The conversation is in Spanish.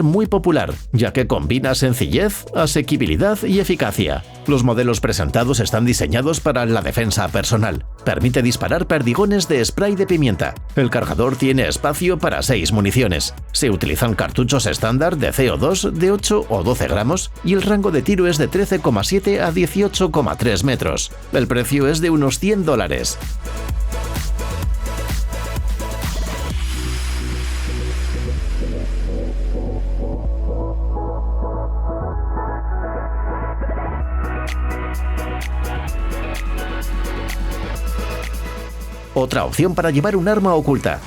muy popular, ya que combina sencillez, asequibilidad y eficacia. Los modelos presentados están diseñados para la defensa personal. Permite disparar perdigones de spray de pimienta. El cargador tiene espacio para 6 municiones. Se utilizan cartuchos estándar de CO2 de 8 o 12 gramos y el rango de tiro es de 13,7 a 18,3 metros. El precio es de unos $100. Otra opción para llevar un arma oculta.